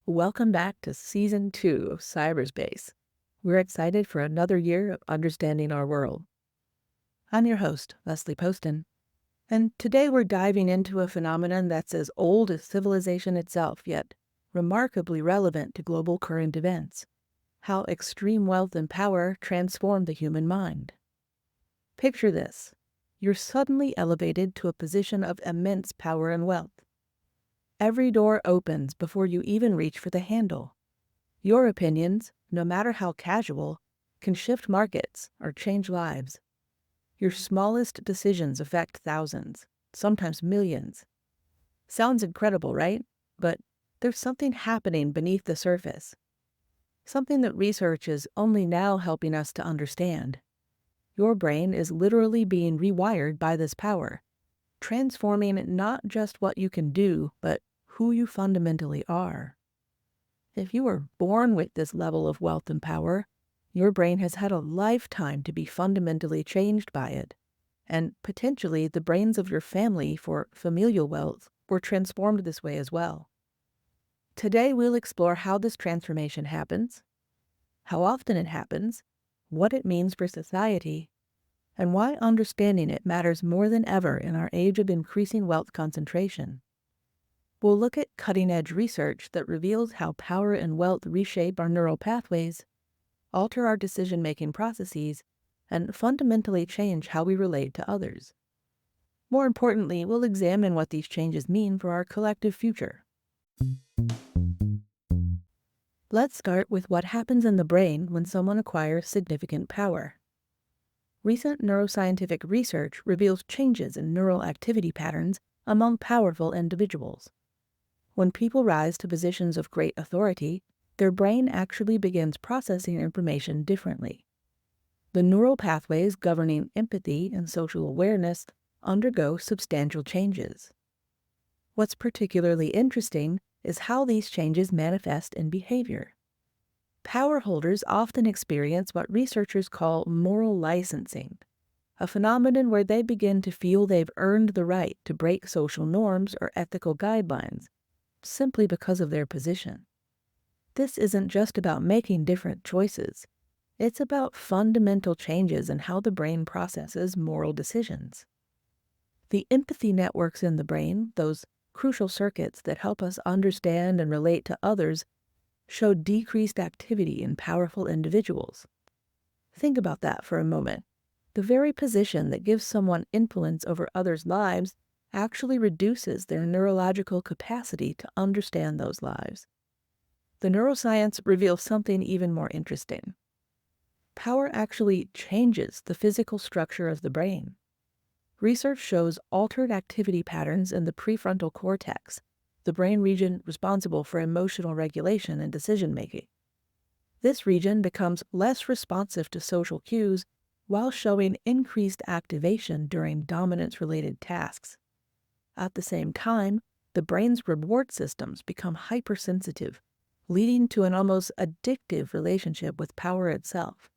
Welcome back to Season 2 of CyberSpace. We're excited for another year of understanding our world. I'm your host, Leslie Poston, and today we're diving into a phenomenon that's as old as civilization itself, yet remarkably relevant to global current events: how extreme wealth and power transform the human mind. Picture this. You're suddenly elevated to a position of immense power and wealth. Every door opens before you even reach for the handle. Your opinions, no matter how casual, can shift markets or change lives. Your smallest decisions affect thousands, sometimes millions. Sounds incredible, right? But there's something happening beneath the surface. Something that research is only now helping us to understand. Your brain is literally being rewired by this power, transforming not just what you can do, but who you fundamentally are. If you were born with this level of wealth and power, your brain has had a lifetime to be fundamentally changed by it, and potentially the brains of your family for familial wealth were transformed this way as well. Today we'll explore how this transformation happens, how often it happens, what it means for society, and why understanding it matters more than ever in our age of increasing wealth concentration. We'll look at cutting-edge research that reveals how power and wealth reshape our neural pathways, alter our decision-making processes, and fundamentally change how we relate to others. More importantly, we'll examine what these changes mean for our collective future. Let's start with what happens in the brain when someone acquires significant power. Recent neuroscientific research reveals changes in neural activity patterns among powerful individuals. When people rise to positions of great authority, their brain actually begins processing information differently. The neural pathways governing empathy and social awareness undergo substantial changes. What's particularly interesting is how these changes manifest in behavior. Power holders often experience what researchers call moral licensing, a phenomenon where they begin to feel they've earned the right to break social norms or ethical guidelines, simply because of their position. This isn't just about making different choices. It's about fundamental changes in how the brain processes moral decisions. The empathy networks in the brain, those crucial circuits that help us understand and relate to others, show decreased activity in powerful individuals. Think about that for a moment. The very position that gives someone influence over others' lives actually reduces their neurological capacity to understand those lives. The neuroscience reveals something even more interesting. Power actually changes the physical structure of the brain. Research shows altered activity patterns in the prefrontal cortex, the brain region responsible for emotional regulation and decision-making. This region becomes less responsive to social cues while showing increased activation during dominance-related tasks. At the same time, the brain's reward systems become hypersensitive, leading to an almost addictive relationship with power itself.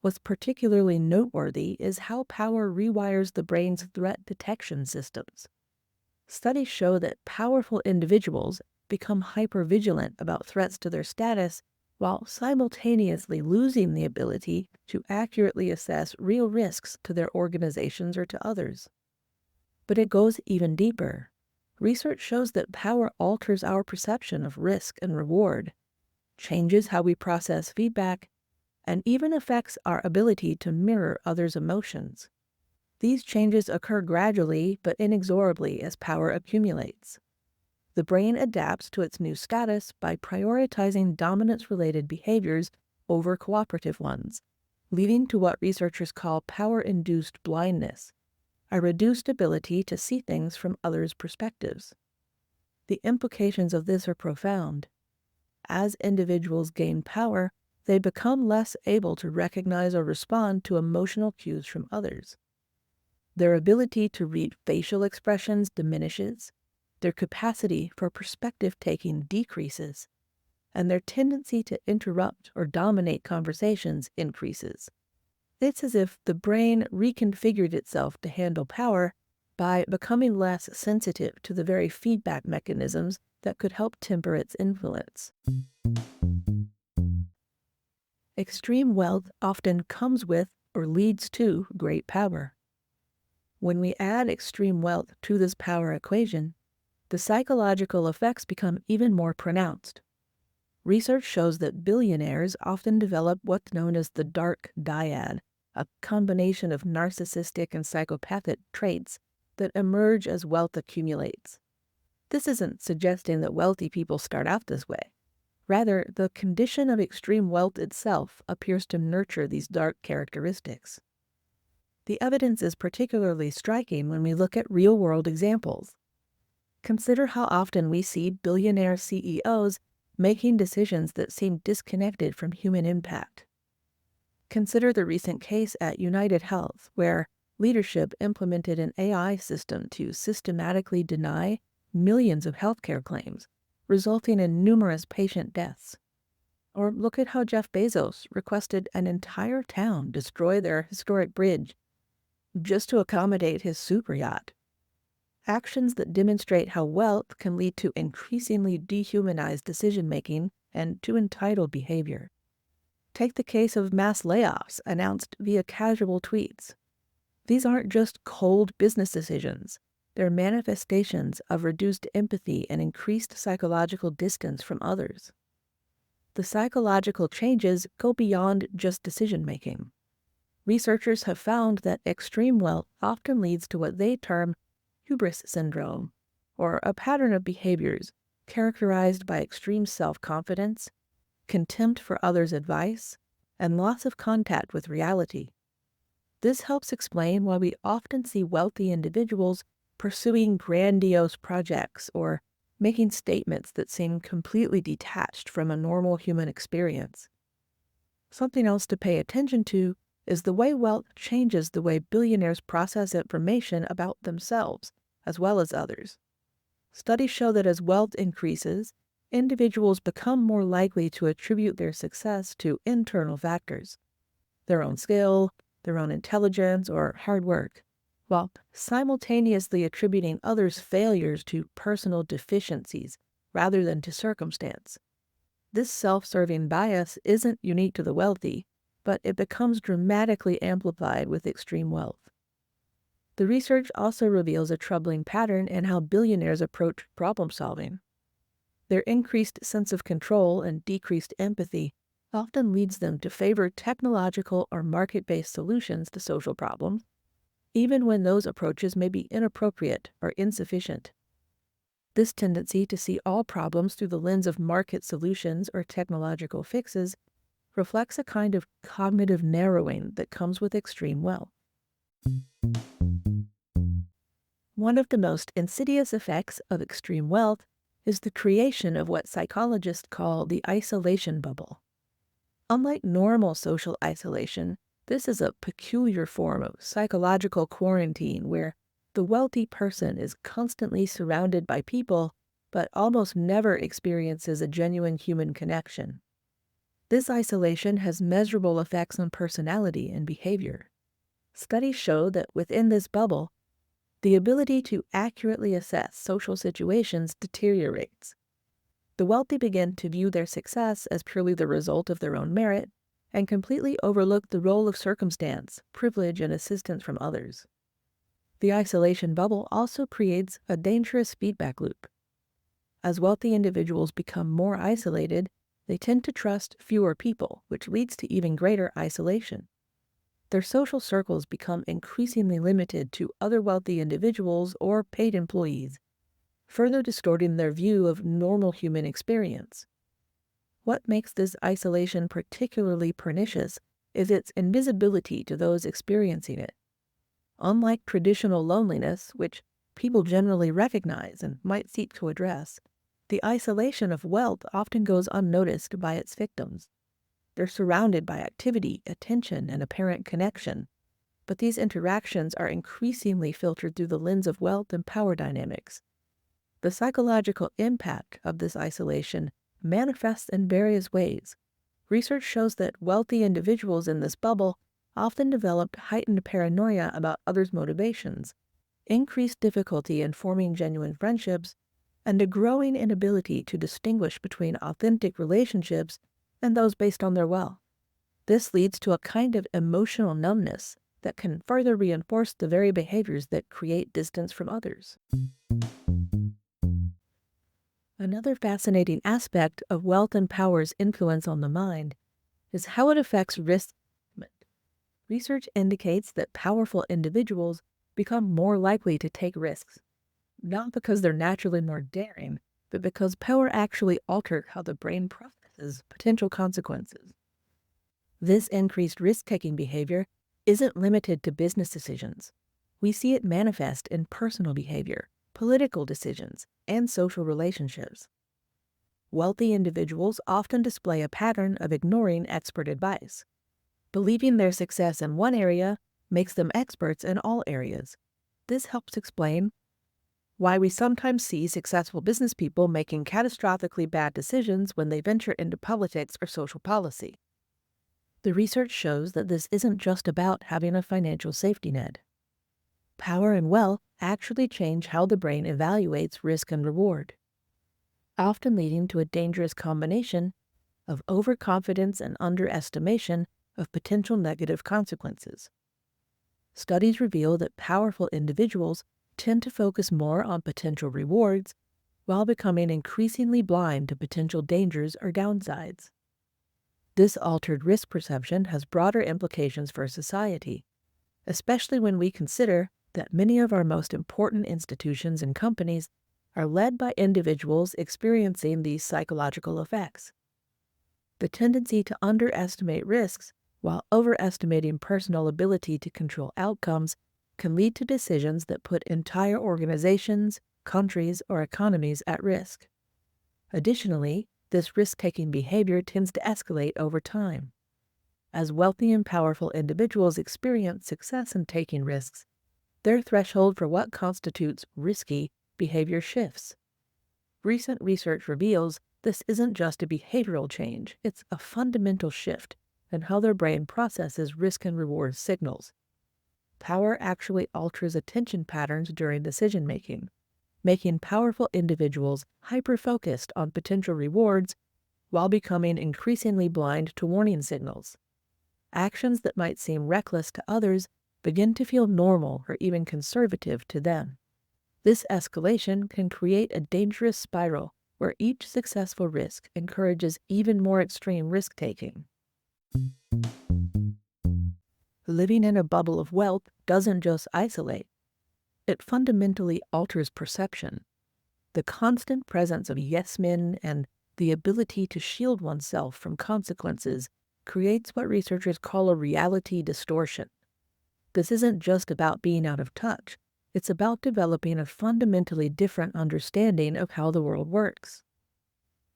What's particularly noteworthy is how power rewires the brain's threat detection systems. Studies show that powerful individuals become hypervigilant about threats to their status while simultaneously losing the ability to accurately assess real risks to their organizations or to others. But it goes even deeper. Research shows that power alters our perception of risk and reward, changes how we process feedback, and even affects our ability to mirror others' emotions. These changes occur gradually but inexorably as power accumulates. The brain adapts to its new status by prioritizing dominance-related behaviors over cooperative ones, leading to what researchers call power-induced blindness, a reduced ability to see things from others' perspectives. The implications of this are profound. As individuals gain power, they become less able to recognize or respond to emotional cues from others. Their ability to read facial expressions diminishes, their capacity for perspective-taking decreases, and their tendency to interrupt or dominate conversations increases. It's as if the brain reconfigured itself to handle power by becoming less sensitive to the very feedback mechanisms that could help temper its influence. Extreme wealth often comes with or leads to great power. When we add extreme wealth to this power equation, the psychological effects become even more pronounced. Research shows that billionaires often develop what's known as the dark dyad, a combination of narcissistic and psychopathic traits that emerge as wealth accumulates. This isn't suggesting that wealthy people start out this way. Rather, the condition of extreme wealth itself appears to nurture these dark characteristics. The evidence is particularly striking when we look at real-world examples. Consider how often we see billionaire CEOs making decisions that seem disconnected from human impact. Consider the recent case at United Health, where leadership implemented an AI system to systematically deny millions of healthcare claims, resulting in numerous patient deaths. Or look at how Jeff Bezos requested an entire town destroy their historic bridge just to accommodate his super yacht. Actions that demonstrate how wealth can lead to increasingly dehumanized decision-making and to entitled behavior. Take the case of mass layoffs announced via casual tweets. These aren't just cold business decisions. They're manifestations of reduced empathy and increased psychological distance from others. The psychological changes go beyond just decision-making. Researchers have found that extreme wealth often leads to what they term hubris syndrome, or a pattern of behaviors characterized by extreme self-confidence, contempt for others' advice, and loss of contact with reality. This helps explain why we often see wealthy individuals pursuing grandiose projects or making statements that seem completely detached from a normal human experience. Something else to pay attention to is the way wealth changes the way billionaires process information about themselves, as well as others. Studies show that as wealth increases, individuals become more likely to attribute their success to internal factors, their own skill, their own intelligence, or hard work, while simultaneously attributing others' failures to personal deficiencies rather than to circumstance. This self-serving bias isn't unique to the wealthy, but it becomes dramatically amplified with extreme wealth. The research also reveals a troubling pattern in how billionaires approach problem solving. Their increased sense of control and decreased empathy often leads them to favor technological or market-based solutions to social problems, even when those approaches may be inappropriate or insufficient. This tendency to see all problems through the lens of market solutions or technological fixes reflects a kind of cognitive narrowing that comes with extreme wealth. One of the most insidious effects of extreme wealth is the creation of what psychologists call the isolation bubble. Unlike normal social isolation, this is a peculiar form of psychological quarantine where the wealthy person is constantly surrounded by people but almost never experiences a genuine human connection. This isolation has measurable effects on personality and behavior. Studies show that within this bubble, the ability to accurately assess social situations deteriorates. The wealthy begin to view their success as purely the result of their own merit and completely overlook the role of circumstance, privilege, and assistance from others. The isolation bubble also creates a dangerous feedback loop. As wealthy individuals become more isolated, they tend to trust fewer people, which leads to even greater isolation. Their social circles become increasingly limited to other wealthy individuals or paid employees, further distorting their view of normal human experience. What makes this isolation particularly pernicious is its invisibility to those experiencing it. Unlike traditional loneliness, which people generally recognize and might seek to address, the isolation of wealth often goes unnoticed by its victims. They're surrounded by activity, attention, and apparent connection, but these interactions are increasingly filtered through the lens of wealth and power dynamics. The psychological impact of this isolation manifests in various ways. Research shows that wealthy individuals in this bubble often develop heightened paranoia about others' motivations, increased difficulty in forming genuine friendships, and a growing inability to distinguish between authentic relationships and those based on their wealth. This leads to a kind of emotional numbness that can further reinforce the very behaviors that create distance from others. Another fascinating aspect of wealth and power's influence on the mind is how it affects risk management. Research indicates that powerful individuals become more likely to take risks, not because they're naturally more daring, but because power actually alters how the brain processes potential consequences. This increased risk-taking behavior isn't limited to business decisions. We see it manifest in personal behavior, political decisions, and social relationships. Wealthy individuals often display a pattern of ignoring expert advice. Believing their success in one area makes them experts in all areas. This helps explain why we sometimes see successful business people making catastrophically bad decisions when they venture into politics or social policy. The research shows that this isn't just about having a financial safety net. Power and wealth actually change how the brain evaluates risk and reward, often leading to a dangerous combination of overconfidence and underestimation of potential negative consequences. Studies reveal that powerful individuals tend to focus more on potential rewards while becoming increasingly blind to potential dangers or downsides. This altered risk perception has broader implications for society, especially when we consider that many of our most important institutions and companies are led by individuals experiencing these psychological effects. The tendency to underestimate risks while overestimating personal ability to control outcomes can lead to decisions that put entire organizations, countries, or economies at risk. Additionally, this risk-taking behavior tends to escalate over time. As wealthy and powerful individuals experience success in taking risks, their threshold for what constitutes risky behavior shifts. Recent research reveals this isn't just a behavioral change, it's a fundamental shift in how their brain processes risk and reward signals. Power actually alters attention patterns during decision-making, making powerful individuals hyper-focused on potential rewards while becoming increasingly blind to warning signals. Actions that might seem reckless to others begin to feel normal or even conservative to them. This escalation can create a dangerous spiral where each successful risk encourages even more extreme risk-taking. Living in a bubble of wealth doesn't just isolate. It fundamentally alters perception. The constant presence of yes-men and the ability to shield oneself from consequences creates what researchers call a reality distortion. This isn't just about being out of touch. It's about developing a fundamentally different understanding of how the world works.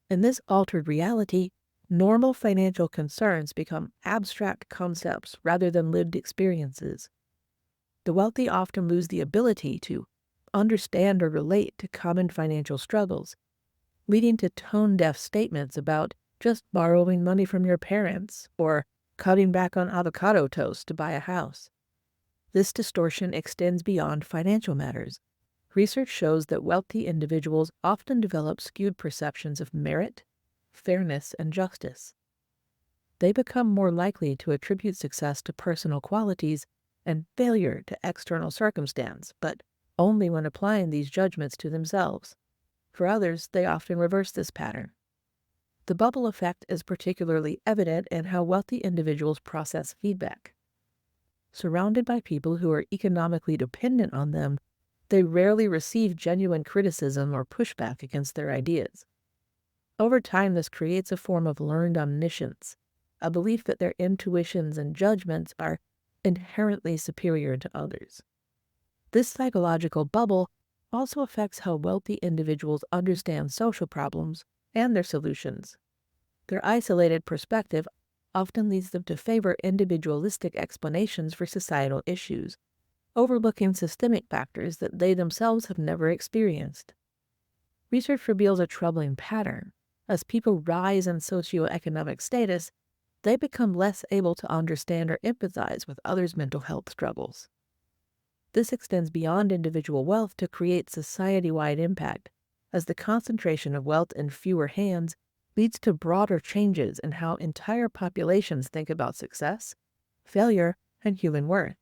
In this altered reality, normal financial concerns become abstract concepts rather than lived experiences. The wealthy often lose the ability to understand or relate to common financial struggles, leading to tone-deaf statements about just borrowing money from your parents or cutting back on avocado toast to buy a house. This distortion extends beyond financial matters. Research shows that wealthy individuals often develop skewed perceptions of merit, fairness, and justice. They become more likely to attribute success to personal qualities and failure to external circumstance, but only when applying these judgments to themselves. For others, they often reverse this pattern. The bubble effect is particularly evident in how wealthy individuals process feedback. Surrounded by people who are economically dependent on them, they rarely receive genuine criticism or pushback against their ideas. Over time, this creates a form of learned omniscience, a belief that their intuitions and judgments are inherently superior to others. This psychological bubble also affects how wealthy individuals understand social problems and their solutions. Their isolated perspective often leads them to favor individualistic explanations for societal issues, overlooking systemic factors that they themselves have never experienced. Research reveals a troubling pattern. As people rise in socioeconomic status, they become less able to understand or empathize with others' mental health struggles. This extends beyond individual wealth to create society-wide impact. as the concentration of wealth in fewer hands leads to broader changes in how entire populations think about success, failure, and human worth.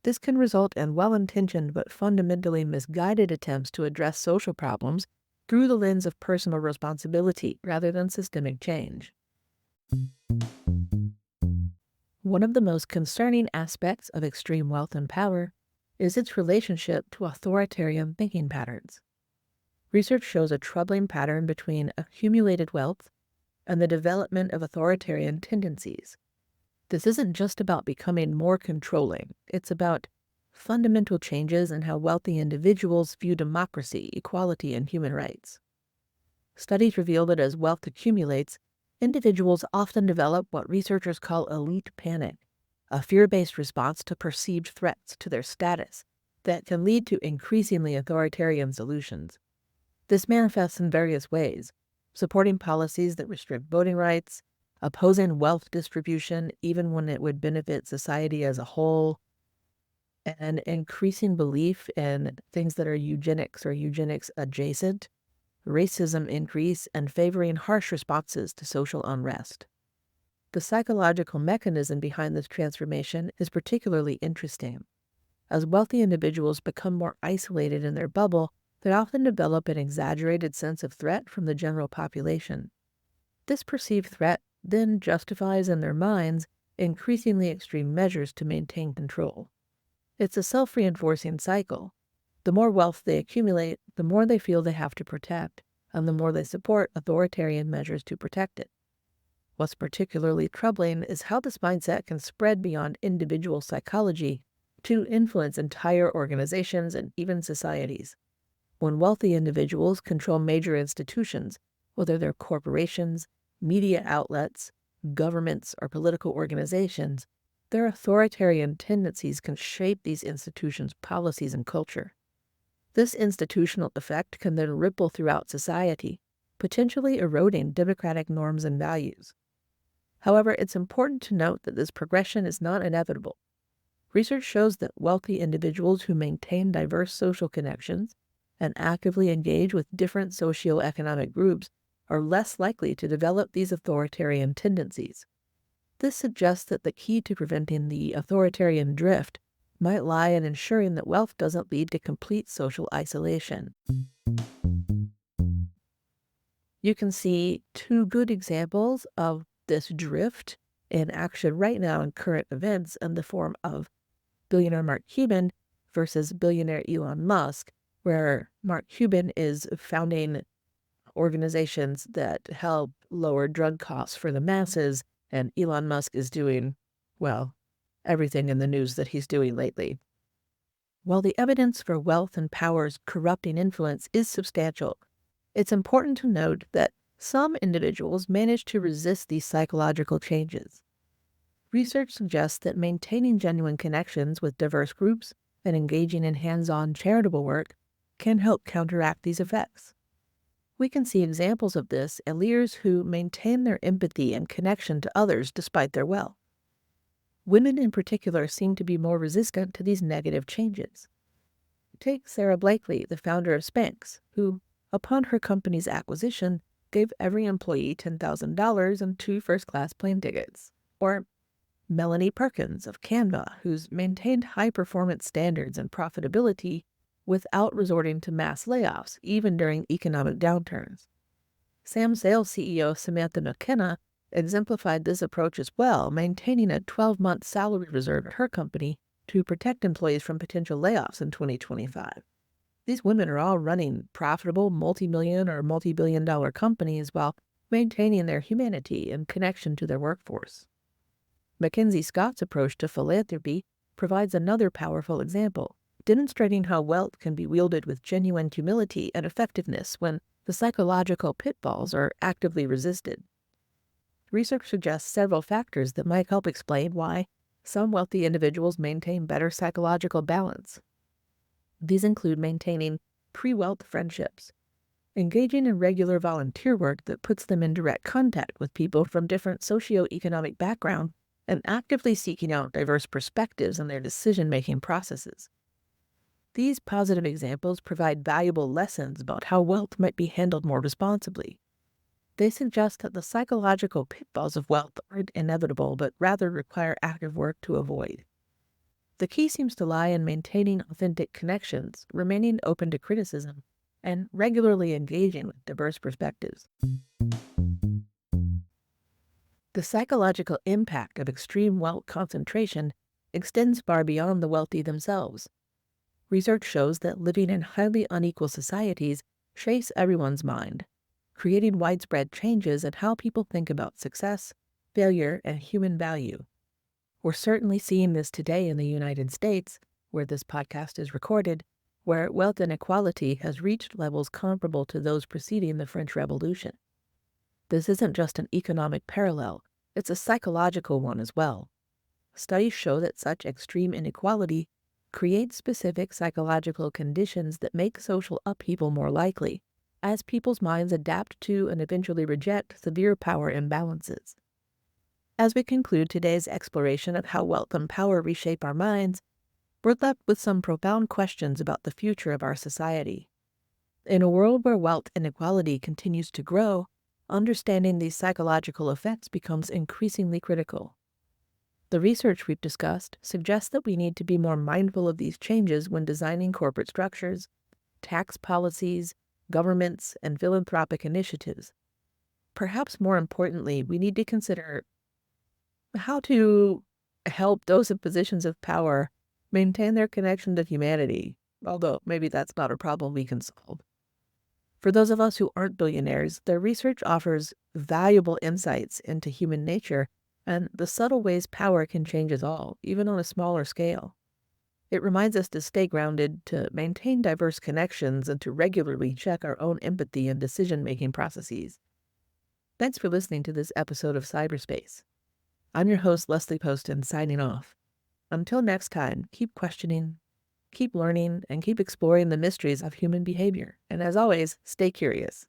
This can result in well-intentioned but fundamentally misguided attempts to address social problems through the lens of personal responsibility rather than systemic change. One of the most concerning aspects of extreme wealth and power is its relationship to authoritarian thinking patterns. Research shows a troubling pattern between accumulated wealth and the development of authoritarian tendencies. This isn't just about becoming more controlling, it's about fundamental changes in how wealthy individuals view democracy, equality, and human rights. Studies reveal that as wealth accumulates, individuals often develop what researchers call elite panic, a fear-based response to perceived threats to their status that can lead to increasingly authoritarian solutions. This manifests in various ways: supporting policies that restrict voting rights, opposing wealth distribution even when it would benefit society as a whole, and increasing belief in things that are eugenics or eugenics adjacent, racism increase, and favoring harsh responses to social unrest. The psychological mechanism behind this transformation is particularly interesting. As wealthy individuals become more isolated in their bubble, they often develop an exaggerated sense of threat from the general population. This perceived threat then justifies in their minds increasingly extreme measures to maintain control. It's a self-reinforcing cycle. The more wealth they accumulate, the more they feel they have to protect, and the more they support authoritarian measures to protect it. What's particularly troubling is how this mindset can spread beyond individual psychology to influence entire organizations and even societies. When wealthy individuals control major institutions, whether they're corporations, media outlets, governments, or political organizations, their authoritarian tendencies can shape these institutions' policies and culture. This institutional effect can then ripple throughout society, potentially eroding democratic norms and values. However, it's important to note that this progression is not inevitable. Research shows that wealthy individuals who maintain diverse social connections and actively engage with different socioeconomic groups are less likely to develop these authoritarian tendencies. This suggests that the key to preventing the authoritarian drift might lie in ensuring that wealth doesn't lead to complete social isolation. You can see two good examples of this drift in action right now in current events in the form of billionaire Mark Cuban versus billionaire Elon Musk, where Mark Cuban is founding organizations that help lower drug costs for the masses, and Elon Musk is doing, well, everything in the news that he's doing lately. While the evidence for wealth and power's corrupting influence is substantial, it's important to note that some individuals manage to resist these psychological changes. Research suggests that maintaining genuine connections with diverse groups and engaging in hands-on charitable work can help counteract these effects. We can see examples of this in leaders who maintain their empathy and connection to others despite their wealth. Women in particular seem to be more resistant to these negative changes. Take Sarah Blakely, the founder of Spanx, who, upon her company's acquisition, gave every employee $10,000 and 2 first-class plane tickets. Or Melanie Perkins of Canva, who's maintained high-performance standards and profitability without resorting to mass layoffs, even during economic downturns. Sam Sales CEO Samantha McKenna exemplified this approach as well, maintaining a 12-month salary reserve at her company to protect employees from potential layoffs in 2025. These women are all running profitable multi-million or multi-billion-dollar companies while maintaining their humanity and connection to their workforce. Mackenzie Scott's approach to philanthropy provides another powerful example, demonstrating how wealth can be wielded with genuine humility and effectiveness when the psychological pitfalls are actively resisted. Research suggests several factors that might help explain why some wealthy individuals maintain better psychological balance. These include maintaining pre-wealth friendships, engaging in regular volunteer work that puts them in direct contact with people from different socioeconomic backgrounds, and actively seeking out diverse perspectives in their decision-making processes. These positive examples provide valuable lessons about how wealth might be handled more responsibly. They suggest that the psychological pitfalls of wealth aren't inevitable, but rather require active work to avoid. The key seems to lie in maintaining authentic connections, remaining open to criticism, and regularly engaging with diverse perspectives. The psychological impact of extreme wealth concentration extends far beyond the wealthy themselves. Research shows that living in highly unequal societies shapes everyone's mind, creating widespread changes in how people think about success, failure, and human value. We're certainly seeing this today in the United States, where this podcast is recorded, where wealth inequality has reached levels comparable to those preceding the French Revolution. This isn't just an economic parallel, it's a psychological one as well. Studies show that such extreme inequality creates specific psychological conditions that make social upheaval more likely, as people's minds adapt to and eventually reject severe power imbalances. As we conclude today's exploration of how wealth and power reshape our minds, we're left with some profound questions about the future of our society. In a world where wealth inequality continues to grow, understanding these psychological effects becomes increasingly critical. The research we've discussed suggests that we need to be more mindful of these changes when designing corporate structures, tax policies, governments, and philanthropic initiatives. Perhaps more importantly, we need to consider how to help those in positions of power maintain their connection to humanity, although maybe that's not a problem we can solve. For those of us who aren't billionaires, their research offers valuable insights into human nature and the subtle ways power can change us all, even on a smaller scale. It reminds us to stay grounded, to maintain diverse connections, and to regularly check our own empathy and decision-making processes. Thanks for listening to this episode of PsyberSpace. I'm your host, Leslie Poston, signing off. Until next time, keep questioning, keep learning, and keep exploring the mysteries of human behavior. And as always, stay curious.